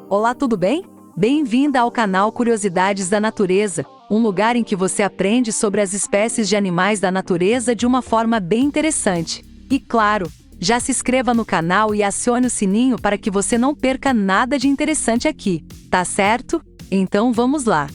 Olá, tudo bem? Bem-vinda ao canal Curiosidades da Natureza, um lugar em que você aprende sobre as espécies de animais da natureza de uma forma bem interessante. E claro, já se inscreva no canal e acione o sininho para que você não perca nada de interessante aqui, tá certo? Então vamos lá!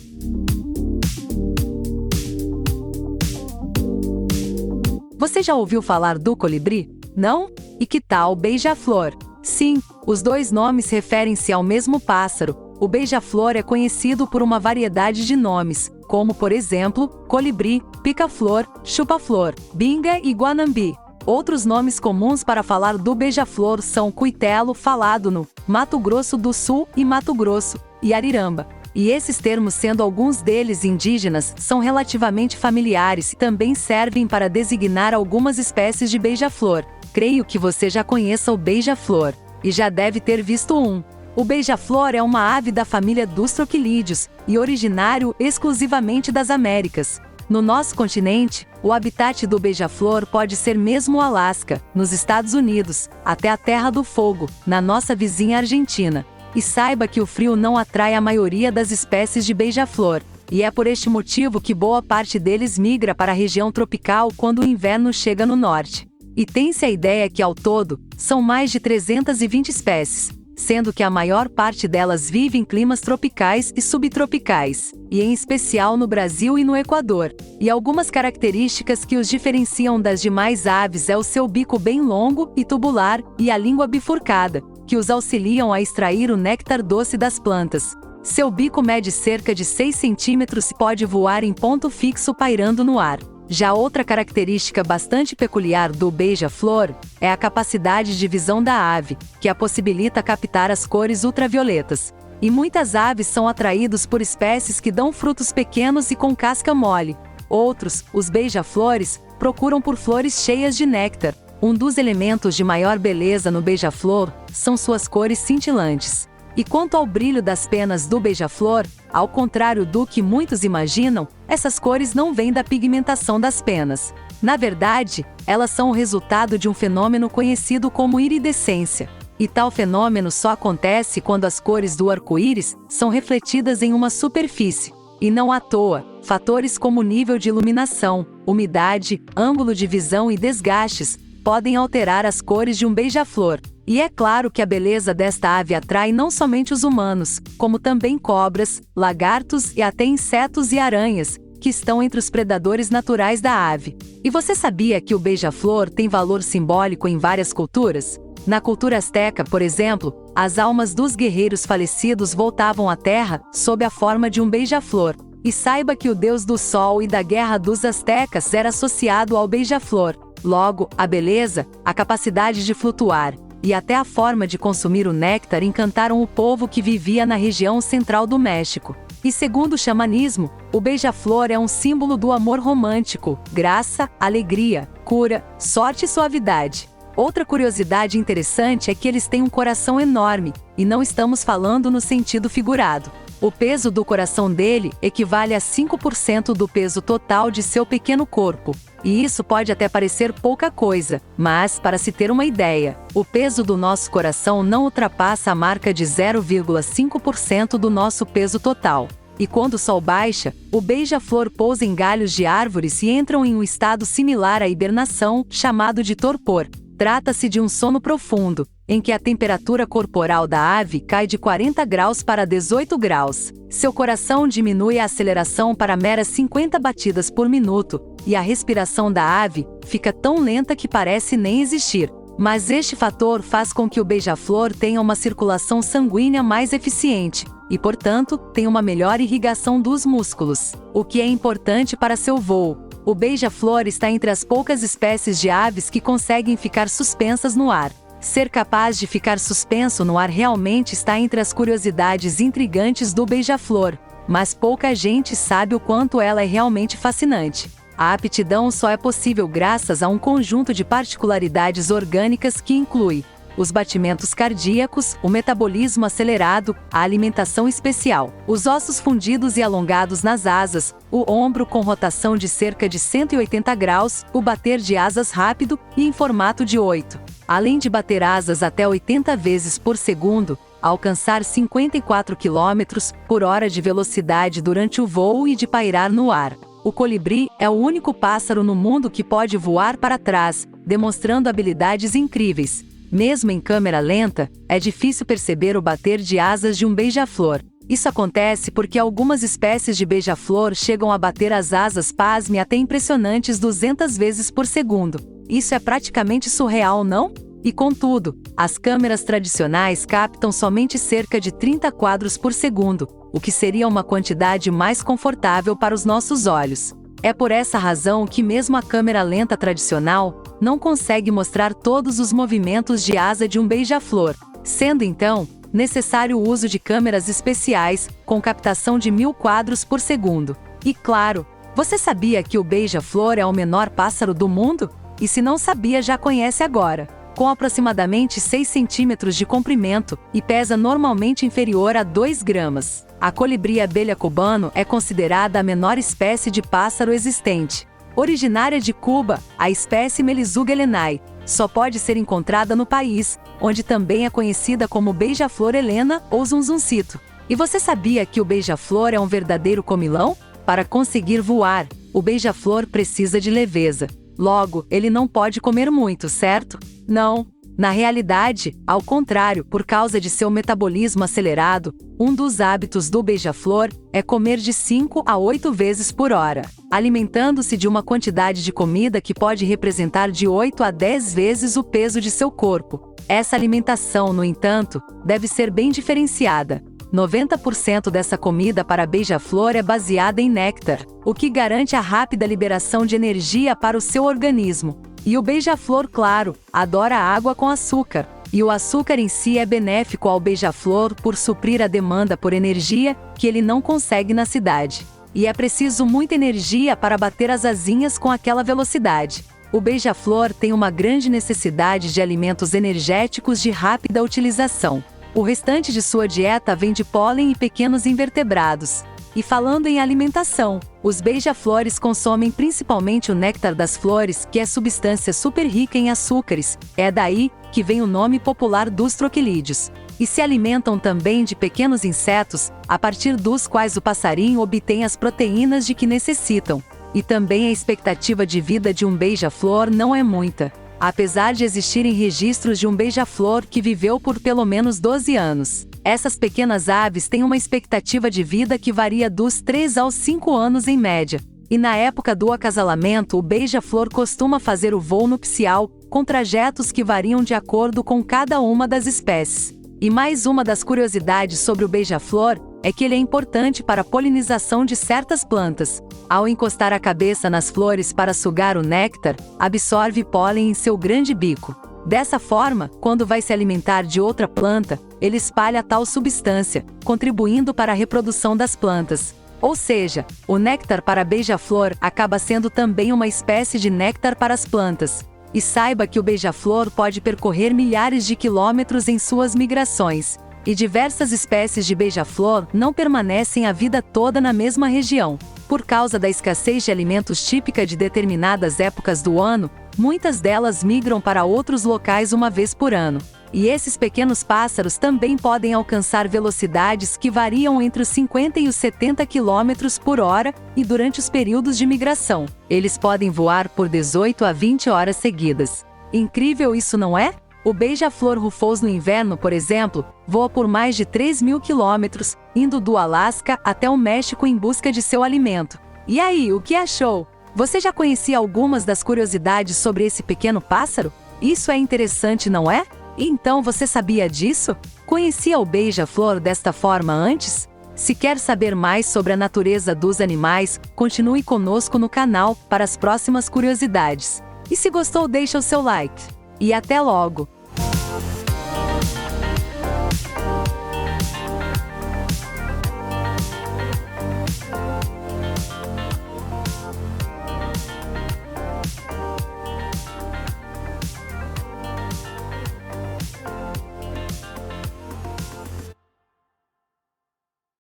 Você já ouviu falar do colibri? Não? E que tal o beija-flor? Sim, os dois nomes referem-se ao mesmo pássaro. O beija-flor é conhecido por uma variedade de nomes, como por exemplo, colibri, pica-flor, chupa-flor, binga e guanambi. Outros nomes comuns para falar do beija-flor são cuitelo, falado no Mato Grosso do Sul e Mato Grosso, e ariramba. E esses termos, sendo alguns deles indígenas, são relativamente familiares e também servem para designar algumas espécies de beija-flor. Creio que você já conheça o beija-flor, e já deve ter visto um. O beija-flor é uma ave da família dos troquilídeos, e originário exclusivamente das Américas. No nosso continente, o habitat do beija-flor pode ser mesmo o Alasca, nos Estados Unidos, até a Terra do Fogo, na nossa vizinha Argentina. E saiba que o frio não atrai a maioria das espécies de beija-flor, e é por este motivo que boa parte deles migra para a região tropical quando o inverno chega no norte. E tem-se a ideia que, ao todo, são mais de 320 espécies, sendo que a maior parte delas vive em climas tropicais e subtropicais, e em especial no Brasil e no Equador. E algumas características que os diferenciam das demais aves é o seu bico bem longo e tubular e a língua bifurcada, que os auxiliam a extrair o néctar doce das plantas. Seu bico mede cerca de 6 centímetros e pode voar em ponto fixo pairando no ar. Já outra característica bastante peculiar do beija-flor é a capacidade de visão da ave, que a possibilita captar as cores ultravioletas. E muitas aves são atraídos por espécies que dão frutos pequenos e com casca mole. Outros, os beija-flores, procuram por flores cheias de néctar. Um dos elementos de maior beleza no beija-flor são suas cores cintilantes. E quanto ao brilho das penas do beija-flor, ao contrário do que muitos imaginam, essas cores não vêm da pigmentação das penas. Na verdade, elas são o resultado de um fenômeno conhecido como iridescência. E tal fenômeno só acontece quando as cores do arco-íris são refletidas em uma superfície. E não à toa, fatores como nível de iluminação, umidade, ângulo de visão e desgastes podem alterar as cores de um beija-flor. E é claro que a beleza desta ave atrai não somente os humanos, como também cobras, lagartos e até insetos e aranhas, que estão entre os predadores naturais da ave. E você sabia que o beija-flor tem valor simbólico em várias culturas? Na cultura asteca, por exemplo, as almas dos guerreiros falecidos voltavam à terra sob a forma de um beija-flor. E saiba que o deus do sol e da guerra dos astecas era associado ao beija-flor. Logo, a beleza, a capacidade de flutuar e até a forma de consumir o néctar encantaram o povo que vivia na região central do México. E segundo o xamanismo, o beija-flor é um símbolo do amor romântico, graça, alegria, cura, sorte e suavidade. Outra curiosidade interessante é que eles têm um coração enorme, e não estamos falando no sentido figurado. O peso do coração dele equivale a 5% do peso total de seu pequeno corpo. E isso pode até parecer pouca coisa, mas, para se ter uma ideia, o peso do nosso coração não ultrapassa a marca de 0,5% do nosso peso total. E quando o sol baixa, o beija-flor pousa em galhos de árvores e entram em um estado similar à hibernação, chamado de torpor. Trata-se de um sono profundo, em que a temperatura corporal da ave cai de 40 graus para 18 graus. Seu coração diminui a aceleração para meras 50 batidas por minuto, e a respiração da ave fica tão lenta que parece nem existir. Mas este fator faz com que o beija-flor tenha uma circulação sanguínea mais eficiente, e portanto, tenha uma melhor irrigação dos músculos, o que é importante para seu voo. O beija-flor está entre as poucas espécies de aves que conseguem ficar suspensas no ar. Ser capaz de ficar suspenso no ar realmente está entre as curiosidades intrigantes do beija-flor, mas pouca gente sabe o quanto ela é realmente fascinante. A aptidão só é possível graças a um conjunto de particularidades orgânicas que inclui os batimentos cardíacos, o metabolismo acelerado, a alimentação especial, os ossos fundidos e alongados nas asas, o ombro com rotação de cerca de 180 graus, o bater de asas rápido e em formato de 8. Além de bater asas até 80 vezes por segundo, alcançar 54 km/h de velocidade durante o voo e de pairar no ar. O colibri é o único pássaro no mundo que pode voar para trás, demonstrando habilidades incríveis. Mesmo em câmera lenta, é difícil perceber o bater de asas de um beija-flor. Isso acontece porque algumas espécies de beija-flor chegam a bater as asas, pasme, até impressionantes 200 vezes por segundo. Isso é praticamente surreal, não? E contudo, as câmeras tradicionais captam somente cerca de 30 quadros por segundo, o que seria uma quantidade mais confortável para os nossos olhos. É por essa razão que mesmo a câmera lenta tradicional não consegue mostrar todos os movimentos de asa de um beija-flor, sendo então necessário o uso de câmeras especiais com captação de 1000 quadros por segundo. E claro, você sabia que o beija-flor é o menor pássaro do mundo? E se não sabia, já conhece agora. Com aproximadamente 6 centímetros de comprimento e pesa normalmente inferior a 2 gramas. A colibri abelha cubano é considerada a menor espécie de pássaro existente. Originária de Cuba, a espécie Melizuga helenae só pode ser encontrada no país, onde também é conhecida como beija-flor helena ou zunzuncito. E você sabia que o beija-flor é um verdadeiro comilão? Para conseguir voar, o beija-flor precisa de leveza. Logo, ele não pode comer muito, certo? Não. Na realidade, ao contrário, por causa de seu metabolismo acelerado, um dos hábitos do beija-flor é comer de 5 a 8 vezes por hora, alimentando-se de uma quantidade de comida que pode representar de 8 a 10 vezes o peso de seu corpo. Essa alimentação, no entanto, deve ser bem diferenciada. 90% dessa comida para beija-flor é baseada em néctar, o que garante a rápida liberação de energia para o seu organismo. E o beija-flor, claro, adora água com açúcar. E o açúcar em si é benéfico ao beija-flor por suprir a demanda por energia que ele não consegue na cidade. E é preciso muita energia para bater as asinhas com aquela velocidade. O beija-flor tem uma grande necessidade de alimentos energéticos de rápida utilização. O restante de sua dieta vem de pólen e pequenos invertebrados. E falando em alimentação, os beija-flores consomem principalmente o néctar das flores, que é substância super rica em açúcares. É daí que vem o nome popular dos troquilídeos. E se alimentam também de pequenos insetos, a partir dos quais o passarinho obtém as proteínas de que necessitam. E também a expectativa de vida de um beija-flor não é muita, apesar de existirem registros de um beija-flor que viveu por pelo menos 12 anos. Essas pequenas aves têm uma expectativa de vida que varia dos 3 aos 5 anos em média. E na época do acasalamento, o beija-flor costuma fazer o voo nupcial, com trajetos que variam de acordo com cada uma das espécies. E mais uma das curiosidades sobre o beija-flor é que ele é importante para a polinização de certas plantas. Ao encostar a cabeça nas flores para sugar o néctar, absorve pólen em seu grande bico. Dessa forma, quando vai se alimentar de outra planta, ele espalha tal substância, contribuindo para a reprodução das plantas. Ou seja, o néctar para beija-flor acaba sendo também uma espécie de néctar para as plantas. E saiba que o beija-flor pode percorrer milhares de quilômetros em suas migrações. E diversas espécies de beija-flor não permanecem a vida toda na mesma região. Por causa da escassez de alimentos típica de determinadas épocas do ano, muitas delas migram para outros locais uma vez por ano. E esses pequenos pássaros também podem alcançar velocidades que variam entre os 50 e os 70 km por hora, e durante os períodos de migração, eles podem voar por 18 a 20 horas seguidas. Incrível isso, não é? O beija-flor rufous no inverno, por exemplo, voa por mais de 3.000 quilômetros, indo do Alasca até o México em busca de seu alimento. E aí, o que achou? Você já conhecia algumas das curiosidades sobre esse pequeno pássaro? Isso é interessante, não é? Então você sabia disso? Conhecia o beija-flor desta forma antes? Se quer saber mais sobre a natureza dos animais, continue conosco no canal para as próximas curiosidades. E se gostou, deixa o seu like. E até logo!